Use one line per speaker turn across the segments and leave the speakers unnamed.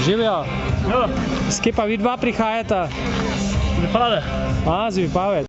Živijo? Ja. Skje pa vidva prihajata?
Z Vipave.
A, z Vipave.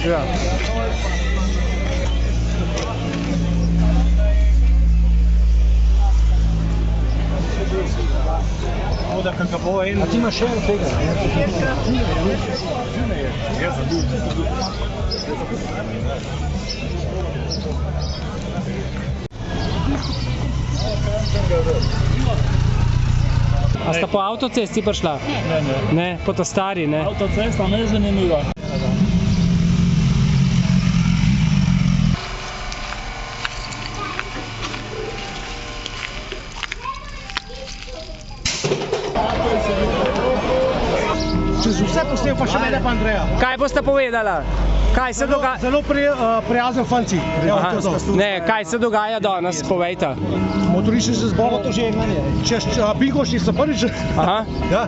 Ja. A ti imaš še en tega? A sta po avtocesti prišla?
Ne, ne.
Ne, po ta stari, ne?
Avtocesta ne je zanimiva.
Čez vse posnel, pa še mene pa Andreja.
Kaj boste povedala? Kaj se dogaja?
Zelo prijazen fanci.
Ne, kaj se dogaja danes, povejte.
Motoristi se zbolo to že čez Bigošnik so prvič.
Aha.
Ja.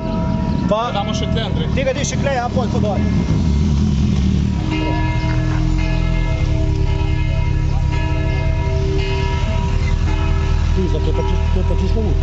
Pa
Damo še tle, Andrej.
tega ne še kleja, a pol to dol. To je pa čisto vod.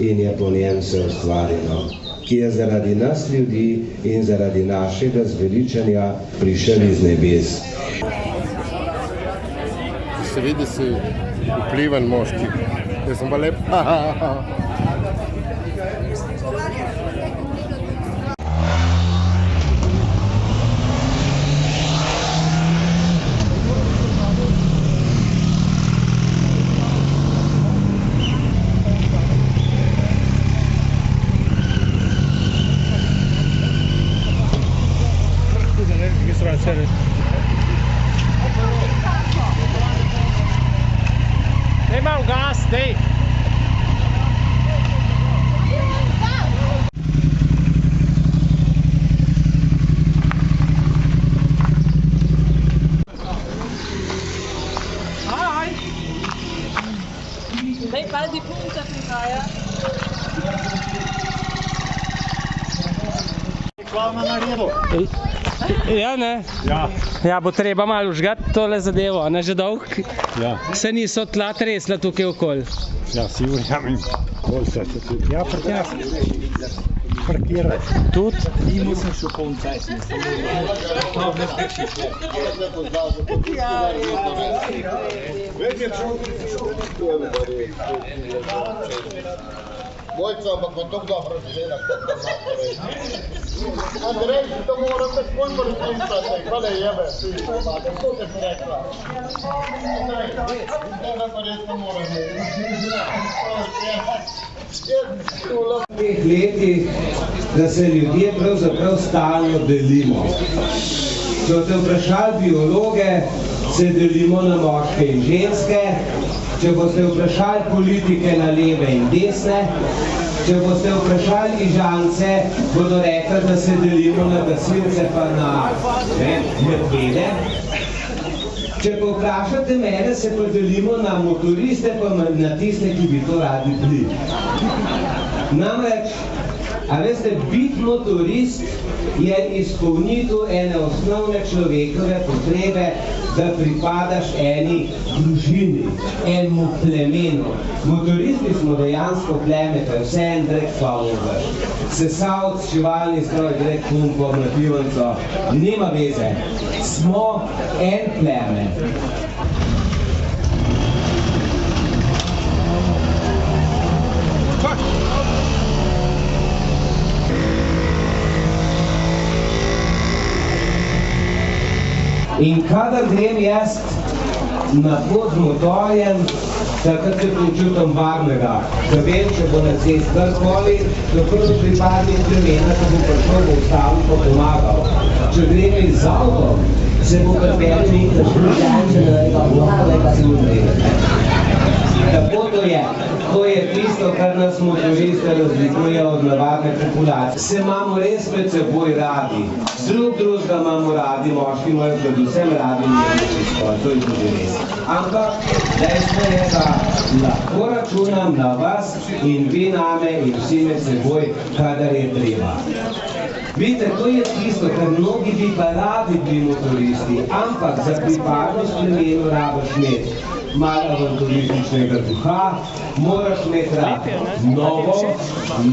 In je po njem se ustvarjeno, ki je zaradi nas ljudi in zaradi našega zveličanja prišel iz nebes.
Seveda si vplivan moški, jaz sem pa lep.
Daj malo gas, daj!
Daj, padi punta prihaja.
Reklama na redu.
Ja, ne?
Ja.
Ja, bo treba malo užgati tole zadevo, a ne že dolg?
Ja.
Se niso tla tresla tukaj okoli.
Ja, sigurno imam. Bolj se tudi. Ja, pretjas. Parkiraj.
Tudi?
Mojca, ampak bo tako dobro živela, kot pa Andrej, to moram te spojno resničati, hvala jebe, to te si rekla. Andrej, tega pa res ne moram
V teh letih, da se ljudje pravzaprav stalno delimo. Če boste vprašali biologe, se delimo na moške in ženske. Če boste vprašali politike na leve in desne, če boste vprašali ižance, bodo rekli, da se delimo na gasilce pa na medvede. Če pa vprašate mene, se pa delimo na motoriste pa na tiste, ki bi to radi bili. Namreč, a veste, biti motorist je izpolnitev ene osnovne človekove potrebe, da pripadaš eni družini, enemu plemenu. Motoristi smo dejansko pleme, pa je vse en drek pavlover. Sesavc, šivalni stroj, drek pumpo, mladivanco, nima veze. Smo en pleme. In kadar grem jaz na pot z motorjem, takrat se počutim varnega. Da vem, če bo na cest karkoli, lahko do pripadnih plemena, ko bo prišel, bo ustavil pa pomagal. Če grem z avtom, se bo pripeljal nekaj šličančenega, mladega zunega. Tako to je. To je tisto, kar nas motoriste razlikuje od navadne populacije. Se imamo res med seboj radi. Drugega imamo radi, moški imajo predvsem radi njeni spol, to je tudi res. Ampak dejstvo je, da lahko računam na vas in vi name in vsi med seboj, kadar je treba. Vidite, to je tisto, kar mnogi bi pa radi bili motoristi, ampak za pripadnost plemenu rabiš imeti malo avanturističnega duha, moraš imeti rad novo,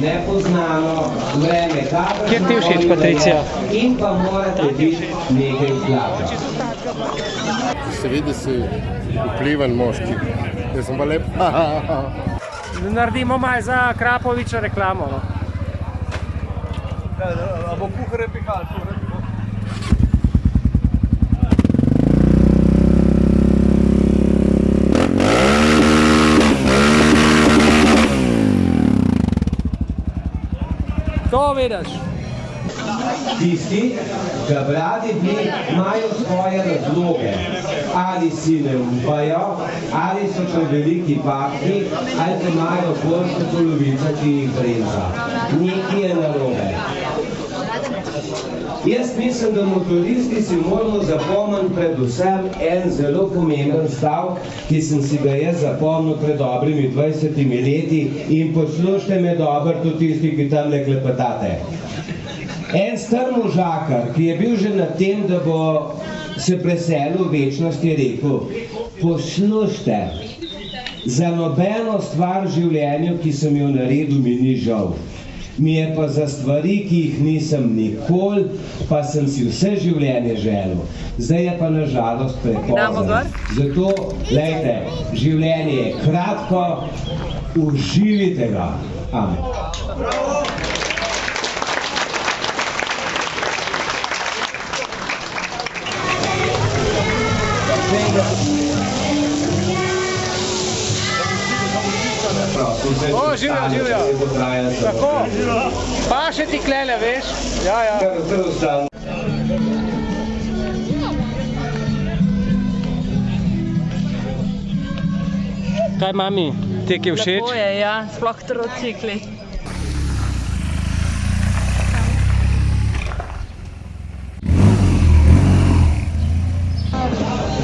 nepoznano, vreme,
Kjer ti všeč, Patricija?
In pa morate biti nekaj vplača.
Seveda si vplivan moški. Jaz sem pa lep.
Naredimo malo za Krapoviča reklamo. No.
A bo kuhare pihal,
To vidiš.
Tisti, ki radi bi, imajo svoje razloge. Ali si ne upajo, ali so še veliki pakti, ali pa imajo boljše polovice, ki jih breza. Nekaj je narobe. Jaz mislim, da motoristi si moramo zapomniti predvsem en zelo pomemben stavek, ki sem si ga jaz zapomnil pred dobrimi 20 leti in poslušajte me dobro, tudi tisti, ki tam ne klepetate. En star možakar, ki je bil že na tem, da bo se preselil v večnost, je rekel: poslušajte, za nobeno stvar v življenju, ki sem jo naredil, mi ni žal. Mi je pa za stvari, ki jih nisem nikoli, pa sem si vse življenje želel. Zdaj je pa na žalost prepozno. Zato, glejte, življenje je kratko, uživite ga. Amen.
O, živijo. Tako. Pa še ti klele, veš? Ja. Kaj, mami, te ki je všeč?
Lepo je, ja, sploh trocikli.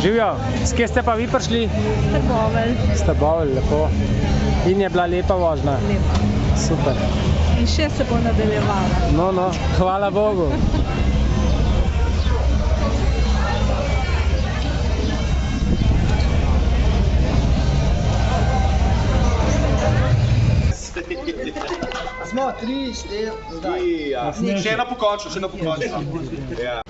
Živijo. S kje ste pa vi prišli? Trbovelj, lepo. In je bila lepa vožnja?
Lepa.
Super.
In še se bo nadaljevala.
No, hvala Bogu.
3, 4, zdaj.
Še ena pokončna, še ena pokončna. Ja.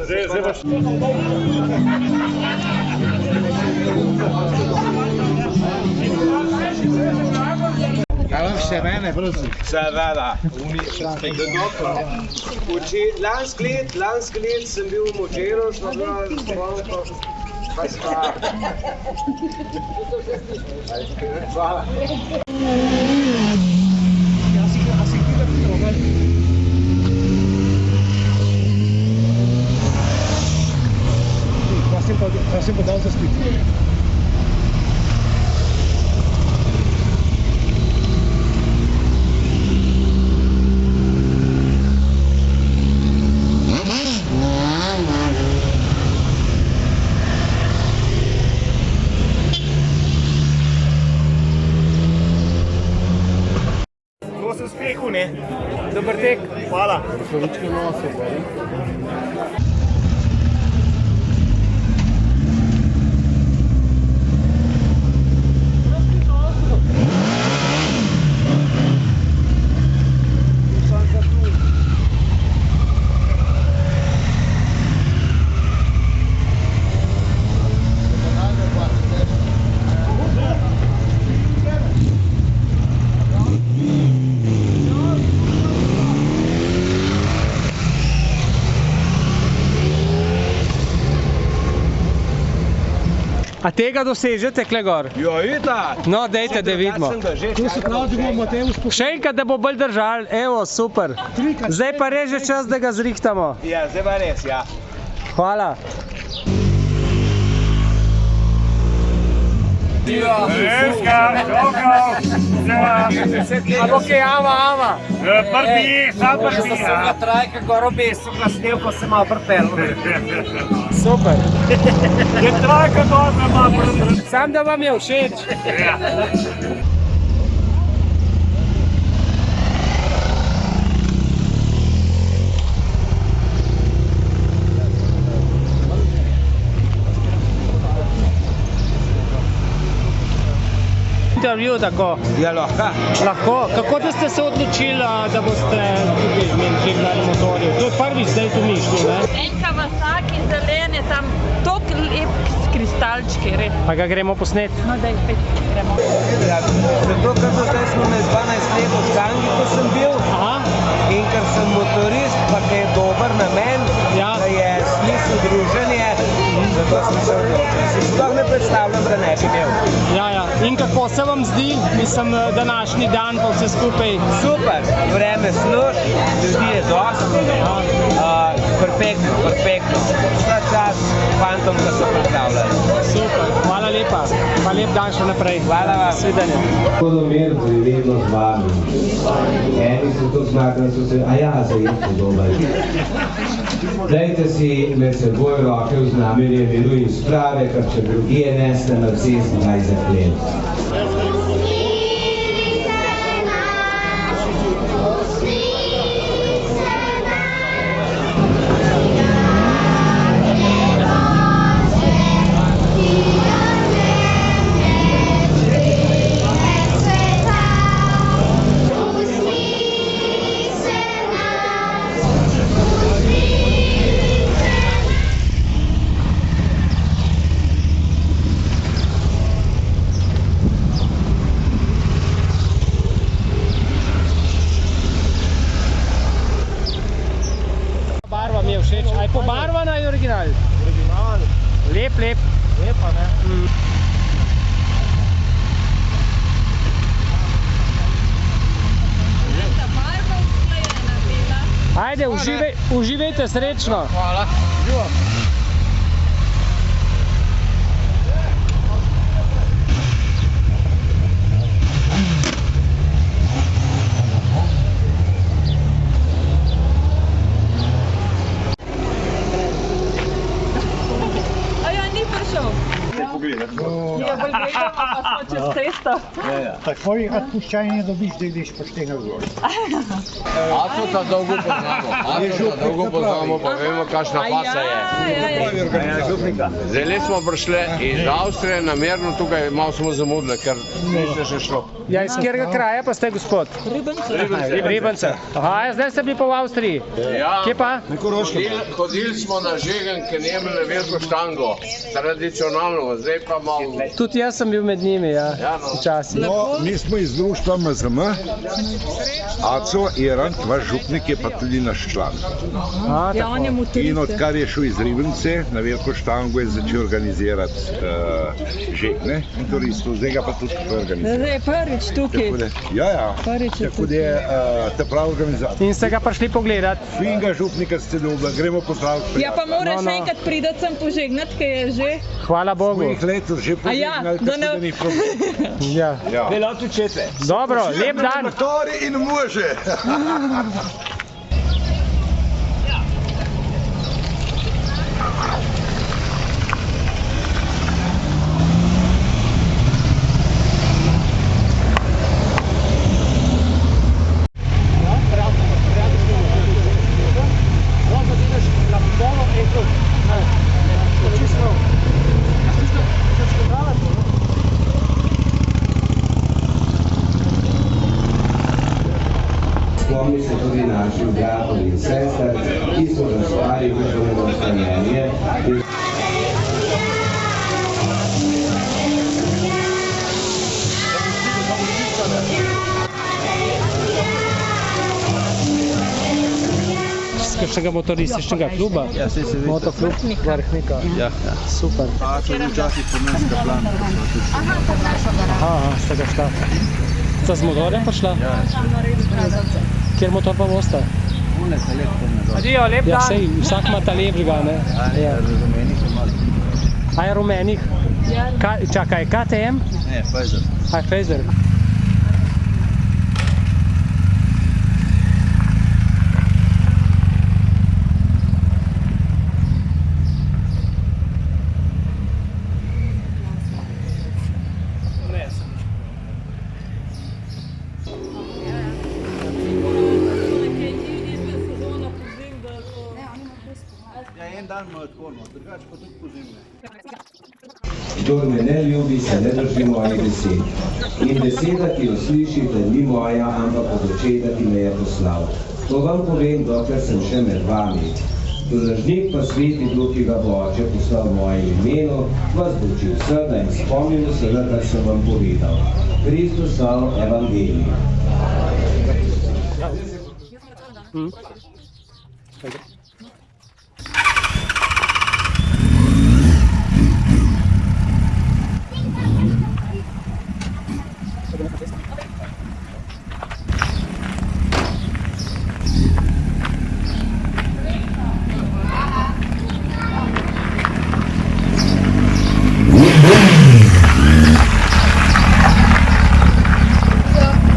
Zdaj boš...
Kaj vam še mene, prosim?
Seveda. Lansk let sem bil v Močeru, smo bila Hvala.
Jaz sem podal za spit.
To sem spekel, ne?
Dober tek.
Hvala.
A tega dosežete, kle gor?
Jo, itak.
No, dejte, da vidimo.
Tu se pravi, da bomo Mateusz poslušali.
Še enkrat, da bo bolj držal. Evo, super. Zdaj pa res že čas, da ga zrihtamo.
Ja, zdaj pa res, ja.
Hvala.
Reska, dobro.
A bo kaj ama?
Prvi, sam prvi.
Trajka gor obesil, glasnil, ko se malo pripelil.
Super.
Je trajka dobro, malo prvi.
Sam da vam je všeč.
Ja.
Intervju tako.
Ja, lahko.
Lahko. Kako da ste se odločili, da boste tukaj imeli življali motorje? To je prvič zdaj tu mišlju, ne?
En Kawasaki zelen je tam toliko lep s kristalčki, res.
Pa ga gremo posnet.
No, daj, spet gremo.
Ja, zato, ker do zdaj smo me 12 let v Škangi, ko sem bil.
Aha.
In ker sem motorist, pa ker je dober namen,
Ja.
da je smisel druženje, zato sem se odločil. Si sploh ne predstavljam, da ne bi imel.
Ja, ja. In kako se vam zdi, mislim, današnji dan pa vse skupaj?
Super, vreme služ, ljudi je dosti, perfektno. Vsa čas fantom, da so pripravljali.
Super, hvala lepa. Pa lep dan še naprej.
Hvala vam.
Svidenje.
Hodomer je vedno z vami. Eni so to zmakali, so se, a ja, za jih podobaj. Dajte si med seboj roke v znamenje miru in sprave, ker če drugije neste na cesti, naj zaklen.
Barva mi je všeč. A je pobarvana ali original?
Original.
Lep.
Lepa, ne?
Ta barva usklajena bila.
Ajde, uživajte srečno.
Hvala.
pa smo čez cesto.
Takoj odpuščanje dobiš, da ideš pošteno gor.
Aco dolgo poznamo, pa vemo, kakšna pasa je. Zdaj smo prišli iz Avstrije, namerno tukaj malo smo zamudili, ker niste še šlo.
Ja, iz katerega kraja pa ste, gospod? Ribence. Aha, zdaj ste bili pa v Avstriji.
Ja,
Kje pa?
hodili smo na žegen, ker nemali veliko štango, tradicionalno, zdaj pa malo.
Tudi jaz sem bil med njimi, ja, včasih.
No, mi smo iz društva MZM, Aco Irant, vaš župnik je pa tudi naš član.
Ja, on je motorica.
In odkar je šel iz Ribnice, na veliko štango je začel organizirati žegne in turistov, zdaj ga pa tudi organizira.
Zdaj je prvič tukaj.
Ja,
Prvič je
tako da je ta prav organizacija.
In ste ga prišli pogledat?
Finga župnika ste dobili, gremo pozdraviti.
Ja, pa moraš enkrat priti sem požegnati, ker je že.
Hvala Bogu.
Svojih letos že požegnali, tako da ni problem.
Ja. Dobro, lep dan.
Motori in može.
Spomni se tudi naših bratov in sester, ki so razvali duhovno nastajenje.
Z kakšnega motorističnega kluba? Ja, Motoklub Vrhnika. Ja. Super. Aha, ste ga šla. Sta z motorjem prišla? Ja. Kjer motor pa boste? Adijo, lep dan. Ja, sej, vsak ima ta lepšega, ne? Ja, rumenih ima. A je rumenih? Ja. Čakaj, KTM? Ne, Pfizer. A, Pfizer.
Kdor me ne ljubi, se ne drži mojih besed. In beseda, ki jo slišite, ni moja, ampak od očeta, ki me je poslal. To vam povem, dokler sem še med vami. Tolažnik pa sveti duh, ki ga bo Oče poslal v mojem imenu, vas bo učil vsega in spomnil vsega, kar sem vam povedal. Kristusov evangelij.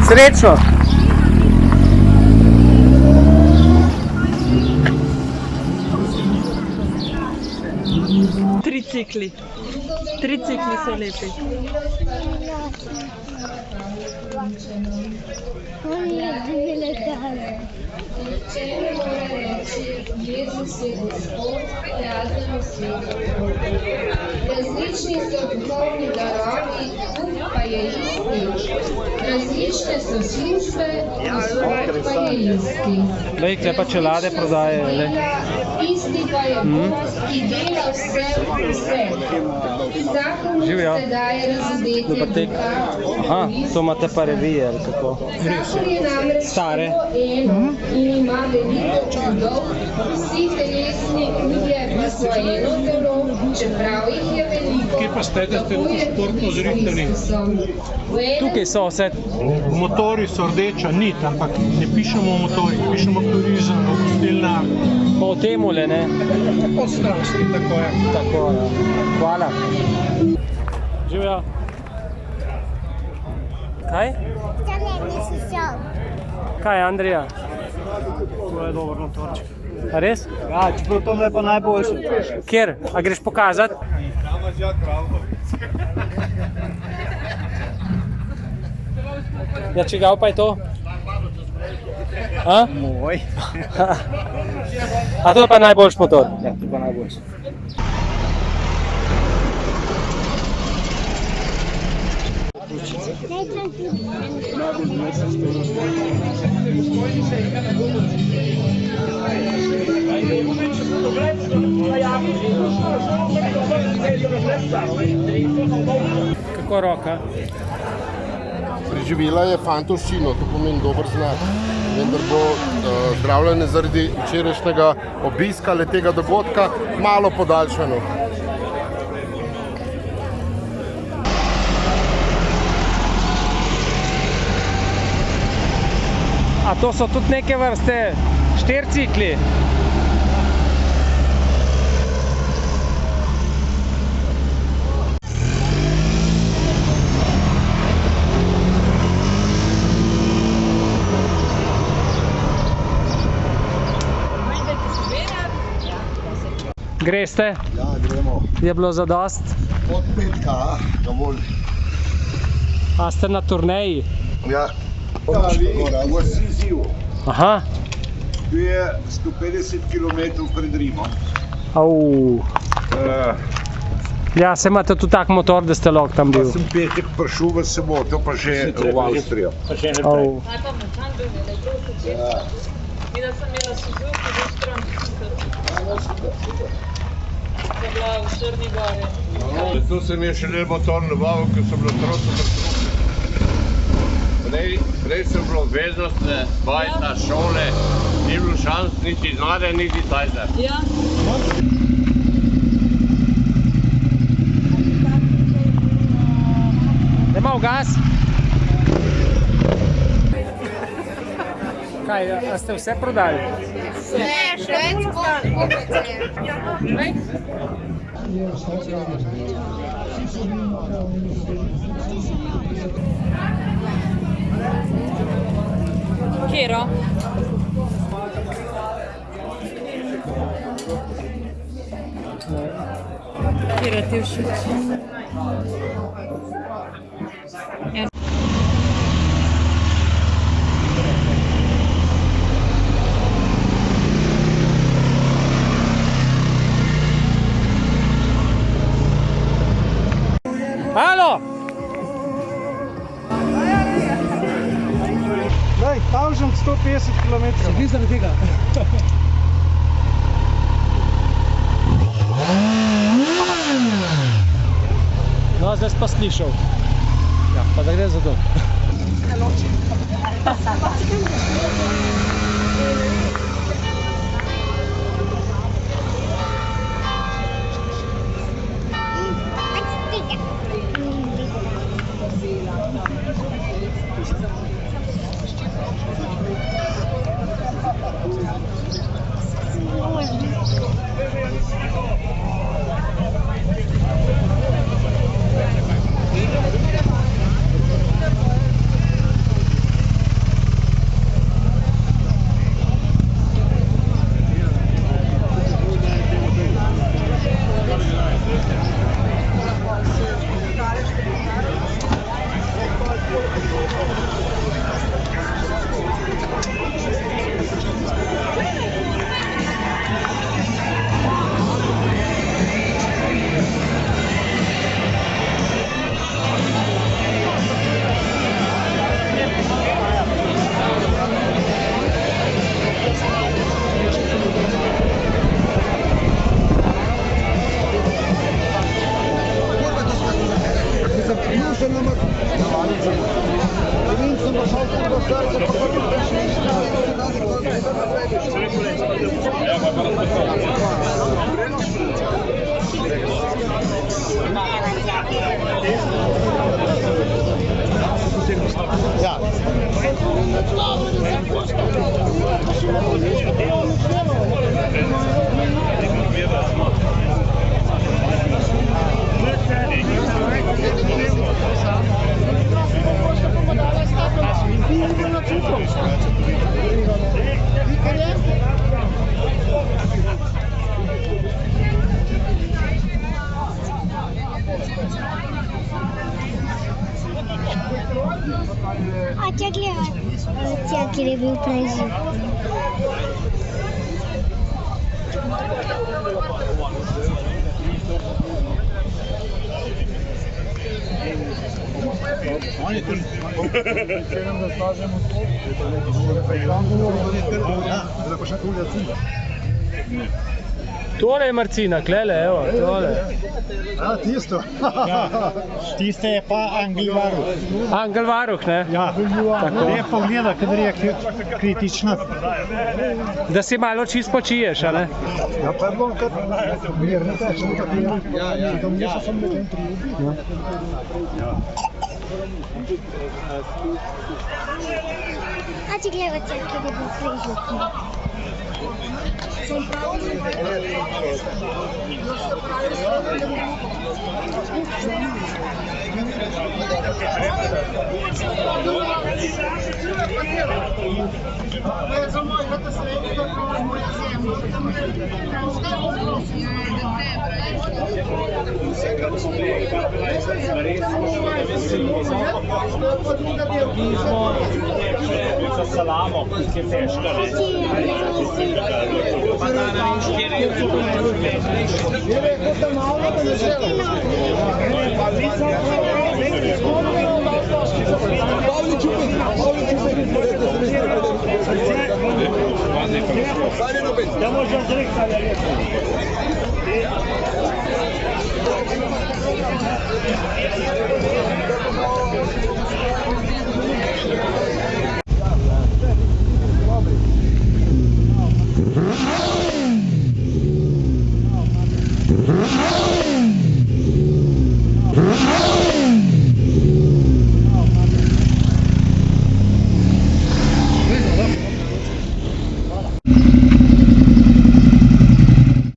Srečno!
Tricikli. Tricikli so lepi.
Jezus je Gospod, razen v svetu. Različni so duhovni darovi, duh pa je isti. Različne so službe, Gospod pa je isti.
Lej, kle pa čelade prodajejo, le.
Isti pa je Bog, ki dela vse v vse. Vsakemu se daje razodeti duha.
Aha, to imate pa revije, ali kako?
Zakon je namreč samo eno in ima veliko čudov. Vsi telesni ljudje pa so eno telo, čeprav jih je veliko.
Kje pa ste, da ste športno zrihtani?
Tukaj so vse.
Motori so rdeča nit, ampak ne pišemo motori, pišemo turizem, gostilnar.
Po temule, ne?
Po strasti, tako je.
Tako, ja. Hvala. Živjo. Kaj? Kaj, Andrija?
To je dober motorček.
A res?
Ja, čeprav to je pa najboljše.
Kjer? A greš pokazati?
Krava,
Ja, čigav pa je to? A?
Moj.
A to je pa najboljši motor?
Ja, to je pa najboljši.
Kako roka?
Preživela je fantovščino, to pomeni dober znak. Vendar bo zdravljenje zaradi včerajšnjega obiska tega dogodka malo podaljšano.
A to so tudi neke vrste štircikli? Greste?
Ja, gremo.
Je bilo zadost?
Od petka, dovolj.
A ste na turneji?
Ja. V Assiziju.
Aha.
Tu je 150 km pred Rimom.
Au. Ja, se imate tudi tak motor, da ste lahko tam bil.
Pa sem petek prišel v soboto, pa že v Avstrijo.
Au.
Videla sem imela Suzuki, Vistron, je bila v Črni Gori.
Tu sem je šele motor nabavil, ker sem bila trosu. Prej sem bilo obveznost, bajta, šole, ni bilo šans, niti znade, niti tajte.
Ja.
Daj malo gas. Kaj, a ste vse prodali?
Ne, še več kupite.
Kjero? Kjero ti všeč?
Halo!
Daj, 1150 km.
Ni zaradi tega. No, zdaj si pa slišal. Ja, pa da gre za to.
Thank you.
A če gledaj, tja, kjer je bil prej živ.
Tole je Marcina, klele, evo, tole.
A, tisto. Tiste je pa Angelvaruh.
Angelvaruh, ne?
Ja, ne pogleda, kadar je kritična.
Da si malo čist počiješ, a ne?
Ja, pa bom kar mirno teče, tako je. Tam niso samo nekaj trijubi.
A če gledaj, tja, kjer je bil prej živ.
Salamo, ki je težka. Ja možem zrekati.